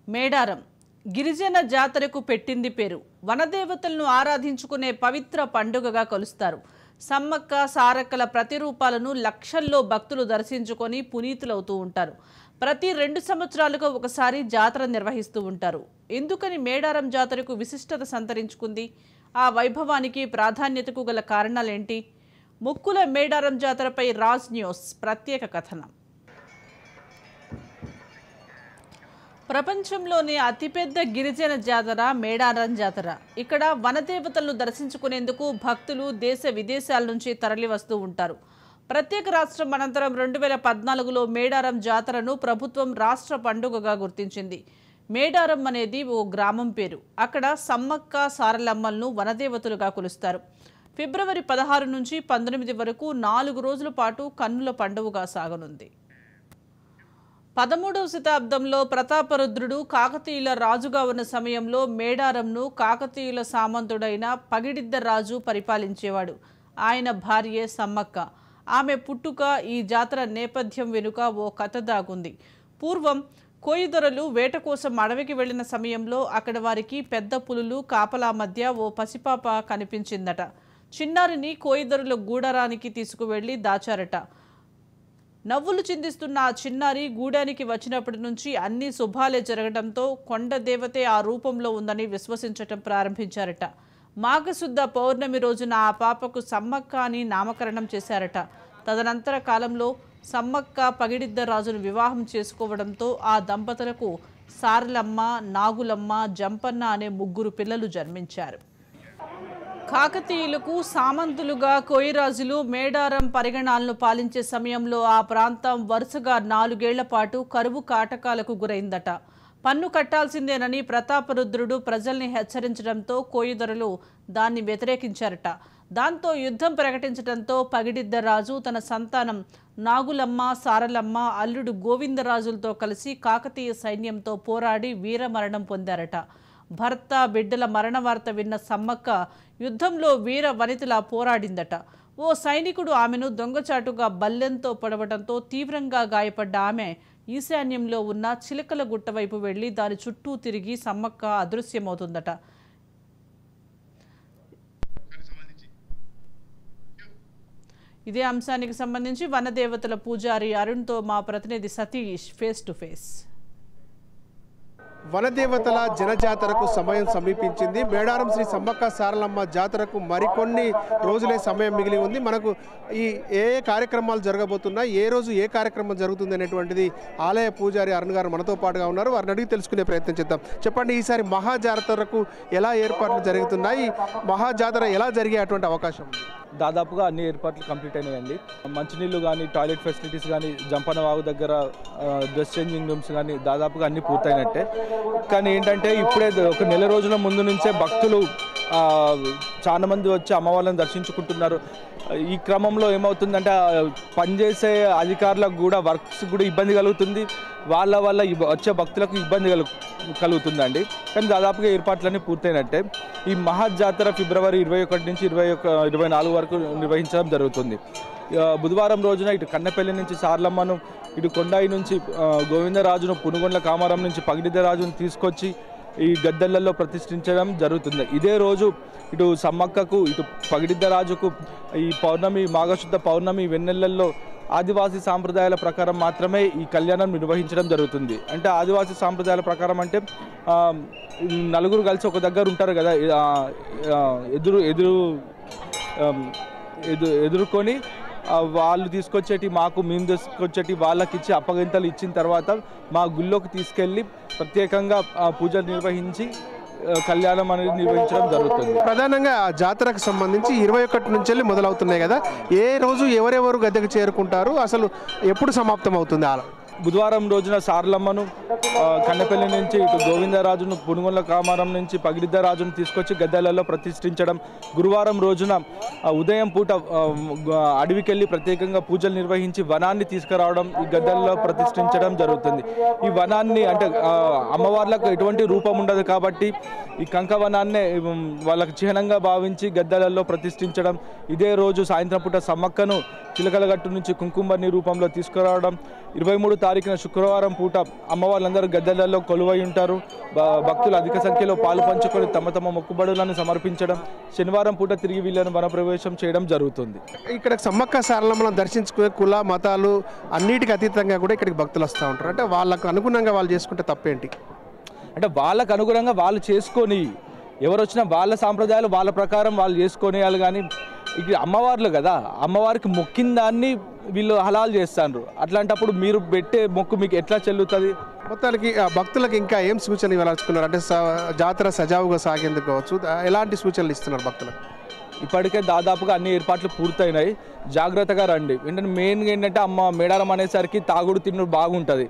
మేడారం గిరిజన జాతరకు పెట్టింది పేరు. వనదేవతలను ఆరాధించుకునే పవిత్ర పండుగగా కొలుస్తారు. సమ్మక్క సారక్కల ప్రతిరూపాలను లక్షల్లో భక్తులు దర్శించుకొని పునీతులవుతూ ఉంటారు. ప్రతి 2 సంవత్సరాలకు ఒకసారి జాతర నిర్వహిస్తూ ఉంటారు. ఎందుకని మేడారం జాతరకు విశిష్టత సంతరించుకుంది? ఆ వైభవానికి ప్రాధాన్యతకు గల కారణాలేంటి? ముక్కుల మేడారం జాతరపై రాజ్ న్యూస్ ప్రత్యేక కథనం. ప్రపంచంలోనే అతిపెద్ద గిరిజన జాతర మేడారం జాతర. ఇక్కడ వనదేవతలను దర్శించుకునేందుకు భక్తులు దేశ విదేశాల నుంచి తరలి వస్తూ ఉంటారు. ప్రత్యేక రాష్ట్రం అనంతరం 2014లో మేడారం జాతరను ప్రభుత్వం రాష్ట్ర పండుగగా గుర్తించింది. మేడారం అనేది ఓ గ్రామం పేరు. అక్కడ సమ్మక్క సారలమ్మలను వనదేవతలుగా కొలుస్తారు. ఫిబ్రవరి 16 నుంచి 19 వరకు 4 రోజుల పాటు కన్నుల పండుగగా సాగనుంది. 13వ శతాబ్దంలో ప్రతాపరుద్రుడు కాకతీయుల రాజుగా ఉన్న సమయంలో మేడారంను కాకతీయుల సామంతుడైన పగిడిద్ద రాజు పరిపాలించేవాడు. ఆయన భార్యే సమ్మక్క. ఆమె పుట్టుక, ఈ జాతర నేపథ్యం వెనుక ఓ కథ దాగుంది. పూర్వం కోయిదొరలు వేట కోసం అడవికి వెళ్లిన సమయంలో అక్కడ వారికి పెద్ద పులులు కాపలా మధ్య ఓ పసిపాప కనిపించిందట. చిన్నారిని కోయిదొరల గూడారానికి తీసుకువెళ్లి దాచారట. నవ్వులు చిందిస్తున్న ఆ చిన్నారి గూడానికి వచ్చినప్పటి నుంచి అన్ని శుభాలే జరగడంతో కొండ దేవతే ఆ రూపంలో ఉందని విశ్వసించటం ప్రారంభించారట. మాఘశుద్ధ పౌర్ణమి రోజున ఆ పాపకు సమ్మక్క అని నామకరణం చేశారట. తదనంతర కాలంలో సమ్మక్క పగిడిద్ద రాజును వివాహం చేసుకోవడంతో ఆ దంపతులకు సారలమ్మ, నాగులమ్మ, జంపన్న అనే 3 పిల్లలు జన్మించారు. కాకతీయులకు సామంతులుగా కోయిరాజులు మేడారం పరిగణాలను పాలించే సమయంలో ఆ ప్రాంతం వరుసగా 4 ఏళ్ల పాటు కరువు కాటకాలకు గురైందట. పన్ను కట్టాల్సిందేనని ప్రతాపరుద్రుడు ప్రజల్ని హెచ్చరించడంతో కోయిదొరలు దాన్ని వ్యతిరేకించారట. దాంతో యుద్ధం ప్రకటించడంతో పగిడిద్ద రాజు తన సంతానం నాగులమ్మ, సారలమ్మ, అల్లుడు గోవిందరాజులతో కలిసి కాకతీయ సైన్యంతో పోరాడి వీరమరణం పొందారట. భర్త, బిడ్డల మరణ వార్త విన్న సమ్మక్క యుద్ధంలో వీర వనితలా పోరాడిందట. ఓ సైనికుడు ఆమెను దొంగచాటుగా బల్లెంతో పొడవడంతో తీవ్రంగా గాయపడ్డ ఆమె ఈశాన్యంలో ఉన్న చిలకల గుట్ట వైపు వెళ్లి దాని చుట్టూ తిరిగి సమ్మక్క అదృశ్యమవుతుందట. ఇదే అంశానికి సంబంధించి వనదేవతల పూజారి అరుణ్తో మా ప్రతినిధి సతీష్ ఫేస్ టు ఫేస్. వనదేవతల జనజాతరకు సమయం సమీపించింది. మేడారం శ్రీ సమ్మక్క సారలమ్మ జాతరకు మరికొన్ని రోజులే సమయం మిగిలి ఉంది. మనకు ఏ కార్యక్రమాలు జరగబోతున్నాయి, ఏ రోజు ఏ కార్యక్రమం జరుగుతుంది అనేటువంటిది ఆలయ పూజారి అరుణ్ గారు మనతో పాటుగా ఉన్నారు. వారిని అడిగి తెలుసుకునే ప్రయత్నం చేద్దాం. చెప్పండి, ఈసారి మహాజాతరకు ఎలా ఏర్పాట్లు జరుగుతున్నాయి? మహాజాతర ఎలా జరిగేటువంటి అవకాశం ఉంది? దాదాపుగా అన్ని ఏర్పాట్లు కంప్లీట్ అయినాయండి. మంచినీళ్ళు కానీ, టాయిలెట్ ఫెసిలిటీస్ కానీ, జంపన వాగు దగ్గర డ్రెస్ చేంజింగ్ రూమ్స్ కానీ దాదాపుగా అన్ని పూర్తయినట్టే. కానీ ఏంటంటే ఇప్పుడే ఒక నెల రోజుల ముందు నుంచే భక్తులు చాలా మంది వచ్చి అమ్మవాళ్ళని దర్శించుకుంటున్నారు. ఈ క్రమంలో ఏమవుతుందంటే పనిచేసే అధికారులకు కూడా వర్క్స్ కూడా ఇబ్బంది కలుగుతుంది, వాళ్ళ వల్ల వచ్చే భక్తులకు ఇబ్బంది కలుగుతుందండి. కానీ దాదాపుగా ఏర్పాట్లన్నీ పూర్తయినట్టే. ఈ మహాజాతర ఫిబ్రవరి 21 నుంచి 24 వరకు నిర్వహించడం జరుగుతుంది. బుధవారం రోజున ఇటు కన్నెపల్లి నుంచి సారలమ్మను, ఇటు కొండాయి నుంచి గోవిందరాజును, పునుగొండ్ల కామారం నుంచి పగిడిద్ద రాజును తీసుకొచ్చి ఈ గద్దెలలో ప్రతిష్ఠించడం జరుగుతుంది. ఇదే రోజు ఇటు సమ్మక్కకు, ఇటు పగిడిద్ద రాజుకు ఈ పౌర్ణమి, మాఘశుద్ధ పౌర్ణమి వెన్నెలల్లో ఆదివాసీ సాంప్రదాయాల ప్రకారం మాత్రమే ఈ కళ్యాణం నిర్వహించడం జరుగుతుంది. అంటే ఆదివాసీ సాంప్రదాయాల ప్రకారం అంటే నలుగురు కలిసి ఒక దగ్గర ఉంటారు కదా, ఎదుర్కొని వాళ్ళు తీసుకొచ్చేటి మాకు, మేము తీసుకొచ్చేటి వాళ్ళకి ఇచ్చి అప్పగింతలు ఇచ్చిన తర్వాత మా గుళ్ళోకి తీసుకెళ్ళి ప్రత్యేకంగా పూజలు నిర్వహించి కళ్యాణం అనేది నిర్వహించడం జరుగుతుంది. ప్రధానంగా జాతరకు సంబంధించి 21 నుంచి వెళ్ళి మొదలవుతున్నాయి కదా, ఏ రోజు ఎవరెవరు గద్దెకు చేరుకుంటారు, అసలు ఎప్పుడు సమాప్తం అవుతుంది ఆలయం? బుధవారం రోజున సారలమ్మను కన్నెపల్లి నుంచి, ఇటు గోవిందరాజును, పునుగొండ్ల కామారం నుంచి పగిడిద్ద రాజును తీసుకొచ్చి గద్దెలలో ప్రతిష్ఠించడం. గురువారం రోజున ఉదయం పూట అడవికెళ్ళి ప్రత్యేకంగా పూజలు నిర్వహించి వనాన్ని తీసుకురావడం, ఈ గద్దెలలో ప్రతిష్ఠించడం జరుగుతుంది. ఈ వనాన్ని అంటే అమ్మవార్లకు ఎటువంటి రూపం ఉండదు కాబట్టి ఈ కంకవనాన్నే వాళ్ళకు చిహ్నంగా భావించి గద్దెలలో ప్రతిష్ఠించడం. ఇదే రోజు సాయంత్రం పూట సమ్మక్కను చిలకలగట్టు నుంచి కుంకుమర్ని రూపంలో తీసుకురావడం. 23 తారీఖున శుక్రవారం పూట అమ్మవార్లందరూ గద్దెలలో కొలువై ఉంటారు. భక్తులు అధిక సంఖ్యలో పాలు పంచుకొని తమ తమ మొక్కుబడులను సమర్పించడం, శనివారం పూట తిరిగి వీళ్ళను వనప్రవేశం చేయడం జరుగుతుంది. ఇక్కడ సమ్మక్క సారలమ్మను దర్శించుకునే కుల మతాలు అన్నిటికీ అతీతంగా కూడా ఇక్కడికి భక్తులు వస్తూ ఉంటారు. అంటే వాళ్ళకు అనుగుణంగా వాళ్ళు చేసుకుంటే తప్పేంటి? అంటే వాళ్ళకు అనుగుణంగా వాళ్ళు చేసుకొని, ఎవరు వచ్చినా వాళ్ళ సాంప్రదాయాలు వాళ్ళ ప్రకారం వాళ్ళు చేసుకొనేయాలి. కానీ ఇక అమ్మవార్లు కదా, అమ్మవారికి మొక్కిన దాన్ని వీళ్ళు హలాలు చేస్తారు. అట్లాంటప్పుడు మీరు పెట్టే మొక్కు మీకు ఎట్లా చెల్లుతుంది? మొత్తానికి భక్తులకు ఇంకా ఏం సూచనలు ఇవ్వాలనుకున్నారు? అంటే జాతర సజావుగా సాగేందుకు కావచ్చు, ఎలాంటి సూచనలు ఇస్తున్నారు భక్తులకు? ఇప్పటికే దాదాపుగా అన్ని ఏర్పాట్లు పూర్తయినాయి. జాగ్రత్తగా రండి. ఏంటంటే మెయిన్గా ఏంటంటే మేడారం అనేసరికి తాగుడు తిన్నుడు బాగుంటుంది.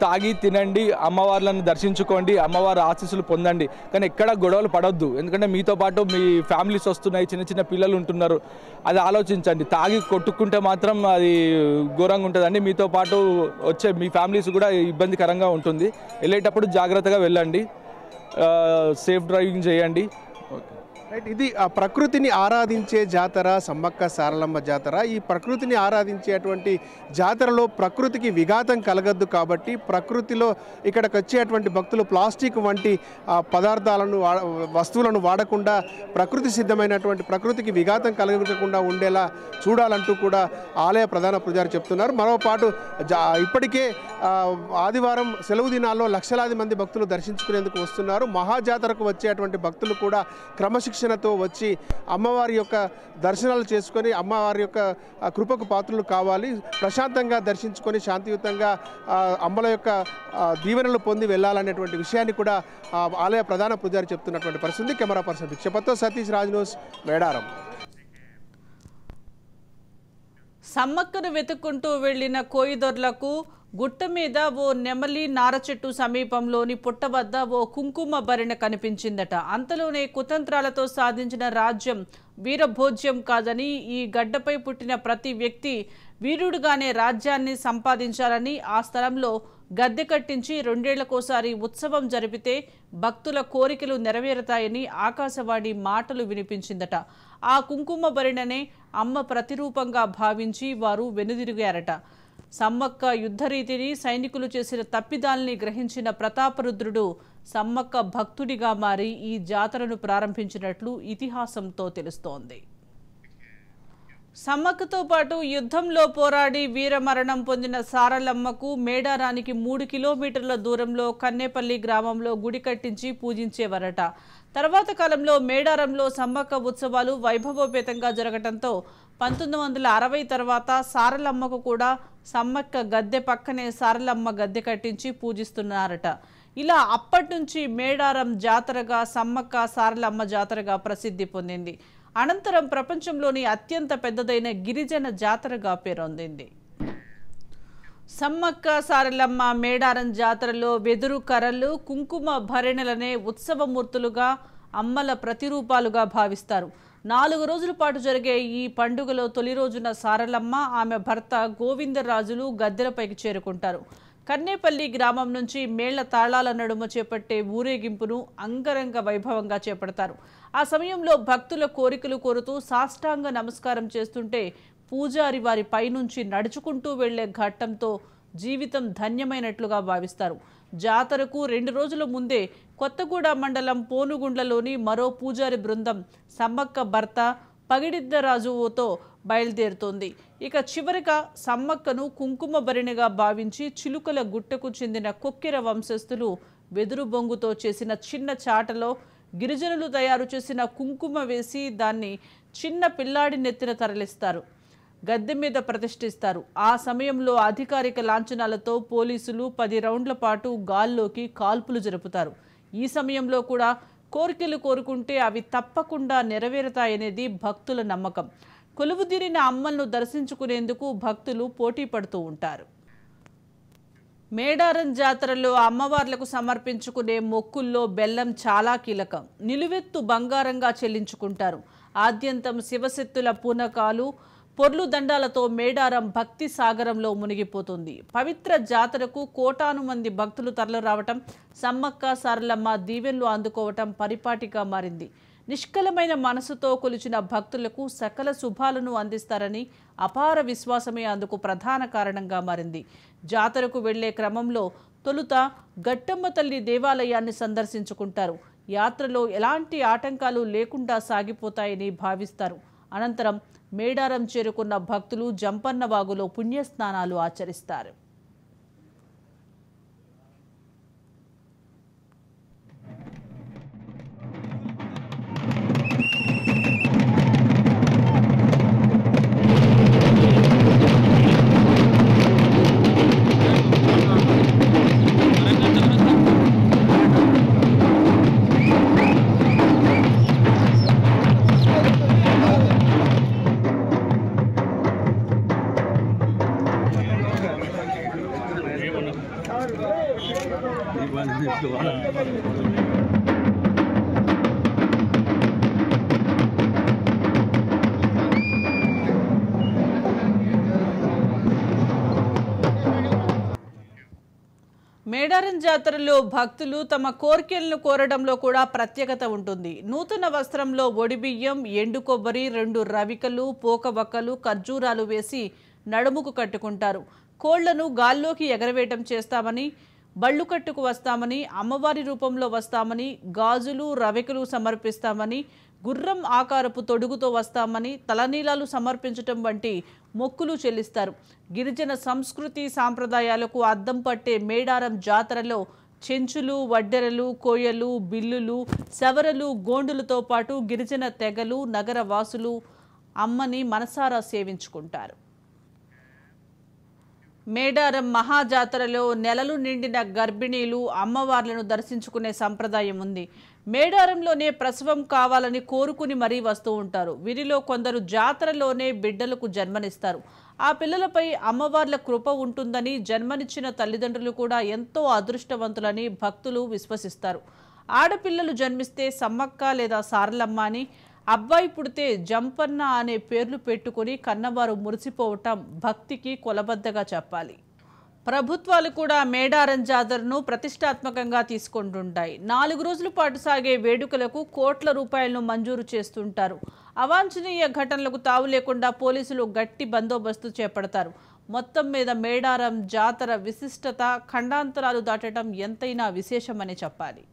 తాగి తినండి, అమ్మవార్లను దర్శించుకోండి, అమ్మవారి ఆశీస్సులు పొందండి. కానీ ఎక్కడ గొడవలు పడొద్దు. ఎందుకంటే మీతో పాటు మీ ఫ్యామిలీస్ వస్తున్నాయి, చిన్న చిన్న పిల్లలు ఉంటున్నారు. అది ఆలోచించండి. తాగి కొట్టుకుంటే మాత్రం అది ఘోరంగా ఉంటుందండి. మీతో పాటు వచ్చే మీ ఫ్యామిలీస్ కూడా ఇబ్బందికరంగా ఉంటుంది. వెళ్ళేటప్పుడు జాగ్రత్తగా వెళ్ళండి, సేఫ్ డ్రైవింగ్ చేయండి. రైట్, ఇది ప్రకృతిని ఆరాధించే జాతర సమ్మక్క సారలమ్మ జాతర. ఈ ప్రకృతిని ఆరాధించేటువంటి జాతరలో ప్రకృతికి విఘాతం కలగద్దు కాబట్టి ప్రకృతిలో ఇక్కడికి వచ్చేటువంటి భక్తులు ప్లాస్టిక్ వంటి పదార్థాలను వస్తువులను వాడకుండా ప్రకృతి సిద్ధమైనటువంటి ప్రకృతికి విఘాతం కలగకుండా ఉండేలా చూడాలంటూ కూడా ఆలయ ప్రధాన పూజారి చెప్తున్నారు. మరోపాటు ఇప్పటికే ఆదివారం సెలవు దినాల్లో లక్షలాది మంది భక్తులు దర్శించుకునేందుకు వస్తున్నారు. మహాజాతరకు వచ్చేటువంటి భక్తులు కూడా క్రమశిక్షణతో వచ్చి అమ్మవారి యొక్క దర్శనాలు చేసుకొని అమ్మవారి యొక్క కృపకు పాత్రలు కావాలి. ప్రశాంతంగా దర్శించుకొని శాంతియుతంగా అమ్మల యొక్క దీవెనలు పొంది వెళ్ళాలనేటువంటి విషయాన్ని కూడా ఆలయ ప్రధాన పూజారి చెప్తున్నటువంటి పరిస్థితి. కెమెరా పర్సన్ భిక్షపత్తో సతీష్ రాజ్ న్యూస్, మేడారం. సమ్మక్కను వెతుక్కుంటూ వెళ్లిన కోయిదొర్లకు గుట్ట మీద ఓ నెమలి నార చెట్టు సమీపంలోని పుట్ట వద్ద ఓ కుంకుమ భరిణ కనిపించిందట. అంతలోనే కుతంత్రాలతో సాధించిన రాజ్యం వీరభోజ్యం కాదని, ఈ గడ్డపై పుట్టిన ప్రతి వ్యక్తి వీరుడుగానే రాజ్యాన్ని సంపాదించాలని, ఆ స్థలంలో గద్దె కట్టించి 2 ఏళ్లకోసారి ఉత్సవం జరిపితే భక్తుల కోరికలు నెరవేరుతాయని ఆకాశవాణి మాటలు వినిపించిందట. ఆ కుంకుమ భరిణనే అమ్మ ప్రతిరూపంగా భావించి వారు వెనుదిరిగారట. సమ్మక్క యుద్ధరీతిని, సైనికులు చేసిన తప్పిదాల్ని గ్రహించిన ప్రతాపరుద్రుడు సమ్మక్క భక్తుడిగా మారి ఈ జాతరను ప్రారంభించినట్లు ఇతిహాసంతో తెలుస్తోంది. సమ్మక్కతో పాటు యుద్ధంలో పోరాడి వీరమరణం పొందిన సారలమ్మకు మేడారానికి 3 కిలోమీటర్ల దూరంలో కన్నేపల్లి గ్రామంలో గుడి కట్టించి పూజించేవారట. తర్వాత కాలంలో మేడారంలో సమ్మక్క ఉత్సవాలు వైభవోపేతంగా జరగటంతో 1960 తర్వాత సారలమ్మకు కూడా సమ్మక్క గద్దె పక్కనే సారలమ్మ గద్దె కట్టించి పూజిస్తున్నారట. ఇలా అప్పటి నుంచి మేడారం జాతరగా సమ్మక్క సారలమ్మ జాతరగా ప్రసిద్ధి పొందింది. అనంతరం ప్రపంచంలోని అత్యంత పెద్దదైన గిరిజన జాతరగా పేరొందింది. సమ్మక్క సారలమ్మ మేడారం జాతరలో వెదురు కర్రలు, కుంకుమ భరిణలనే ఉత్సవమూర్తులుగా, అమ్మల ప్రతిరూపాలుగా భావిస్తారు. 4 రోజుల పాటు జరిగే ఈ పండుగలో తొలి రోజున సారలమ్మ, ఆమె భర్త గోవిందరాజులు గద్దెలపైకి చేరుకుంటారు. కన్నేపల్లి గ్రామం నుంచి మేళ్ల తాళాల నడుమ చేపట్టే ఊరేగింపును అంగరంగ వైభవంగా చేపడతారు. ఆ సమయంలో భక్తుల కోరికలు కోరుతూ సాష్టాంగ నమస్కారం చేస్తుంటే పూజారి వారి పైనుంచి నడుచుకుంటూ వెళ్లే ఘట్టంతో జీవితం ధన్యమైనట్లుగా భావిస్తారు. జాతరకు 2 రోజుల ముందే కొత్తగూడ మండలం పోనుగుండ్లలోని మరో పూజారి బృందం సమ్మక్క భర్త పగిడిద్దరాజుతో బయలుదేరుతోంది. ఇక చివరిగా సమ్మక్కను కుంకుమ భరిణిగా భావించి చిలుకల గుట్టకు చెందిన కొక్కెర వంశస్థులు వెదురు బొంగుతో చేసిన చిన్న చాటలో గిరిజనులు తయారు చేసిన కుంకుమ వేసి దాన్ని చిన్న పిల్లాడి నెత్తిన తరలిస్తారు, గద్దె మీద ప్రతిష్ఠిస్తారు. ఆ సమయంలో అధికారిక లాంఛనాలతో పోలీసులు 10 రౌండ్ల పాటు గాల్లోకి కాల్పులు జరుపుతారు. ఈ సమయంలో కూడా కోరికలు కోరుకుంటే అవి తప్పకుండా నెరవేరుతాయనేది భక్తుల నమ్మకం. కొలువుదీరిన అమ్మలను దర్శించుకునేందుకు భక్తులు పోటీ పడుతూ ఉంటారు. మేడారం జాతరలో అమ్మవార్లకు సమర్పించుకునే మొక్కుల్లో బెల్లం చాలా కీలకం. నిలువెత్తు బంగారంగా చెల్లించుకుంటారు. ఆద్యంతం శివశక్తుల పూనకాలు, పొర్లు దండాలతో మేడారం భక్తి సాగరంలో మునిగిపోతుంది. పవిత్ర జాతరకు కోటాను మంది భక్తులు తరలిరావటం, సమ్మక్క సారలమ్మ దీవెనలు అందుకోవటం పరిపాటిగా మారింది. నిష్కలమైన మనసుతో కొలిచిన భక్తులకు సకల శుభాలను అందిస్తారని అపార విశ్వాసమే అందుకు ప్రధాన కారణంగా మారింది. జాతరకు వెళ్లే క్రమంలో తొలుత గట్టమ్మ తల్లి దేవాలయాన్ని సందర్శించుకుంటారు. యాత్రలో ఎలాంటి ఆటంకాలు లేకుండా సాగిపోతాయని భావిస్తారు. అనంతరం మేడారం చేరుకున్న భక్తులు జంపన్న వాగులో పుణ్యస్నానాలు ఆచరిస్తారు. మేడారం జాతరలో భక్తులు తమ కోర్కెలను కోరడంలో కూడా ప్రత్యేకత ఉంటుంది. నూతన వస్త్రంలో ఒడిబియ్యం, ఎండు కొబ్బరి, 2 రవికలు, పోకవక్కలు, ఖర్జూరాలు వేసి నడుముకు కట్టుకుంటారు. కోళ్లను గాల్లోకి ఎగరవేయటం చేస్తామని, బళ్ళు కట్టుకు వస్తామని, అమ్మవారి రూపంలో వస్తామని, గాజులు రవికలు సమర్పిస్తామని, గుర్రం ఆకారపు తొడుగుతో వస్తామని, తలనీలాలు సమర్పించటం వంటి మొక్కులు చెల్లిస్తారు. గిరిజన సంస్కృతి సాంప్రదాయాలకు అద్దం పట్టే మేడారం జాతరలో చెంచులు, వడ్డెరలు, కోయలు, బిల్లులు, సవరలు, గోండులతో పాటు గిరిజన తెగలు, నగర వాసులు అమ్మని మనసారా సేవించుకుంటారు. మేడారం మహాజాతరలో నెలలు నిండిన గర్భిణీలు అమ్మవార్లను దర్శించుకునే సంప్రదాయం ఉంది. మేడారంలోనే ప్రసవం కావాలని కోరుకుని మరీ వస్తూ ఉంటారు. వీరిలో కొందరు జాతరలోనే బిడ్డలకు జన్మనిస్తారు. ఆ పిల్లలపై అమ్మవార్ల కృప ఉంటుందని, జన్మనిచ్చిన తల్లిదండ్రులు కూడా ఎంతో అదృష్టవంతులని భక్తులు విశ్వసిస్తారు. ఆడపిల్లలు జన్మిస్తే సమ్మక్క లేదా సారలమ్మ అని, అబ్బాయి పుడితే జంపన్న అనే పేర్లు పెట్టుకుని కన్నవారు మురిసిపోవటం భక్తికి కొలబద్దగా చెప్పాలి. ప్రభుత్వాలు కూడా మేడారం జాతరను ప్రతిష్టాత్మకంగా తీసుకుంటుంటాయి. 4 రోజుల పాటు సాగే వేడుకలకు కోట్ల రూపాయలను మంజూరు చేస్తుంటారు. అవాంఛనీయ ఘటనలకు తావు లేకుండా పోలీసులు గట్టి బందోబస్తు చేపడతారు. మొత్తం మీద మేడారం జాతర విశిష్టత ఖండాంతరాలు దాటడం ఎంతైనా విశేషమని చెప్పాలి.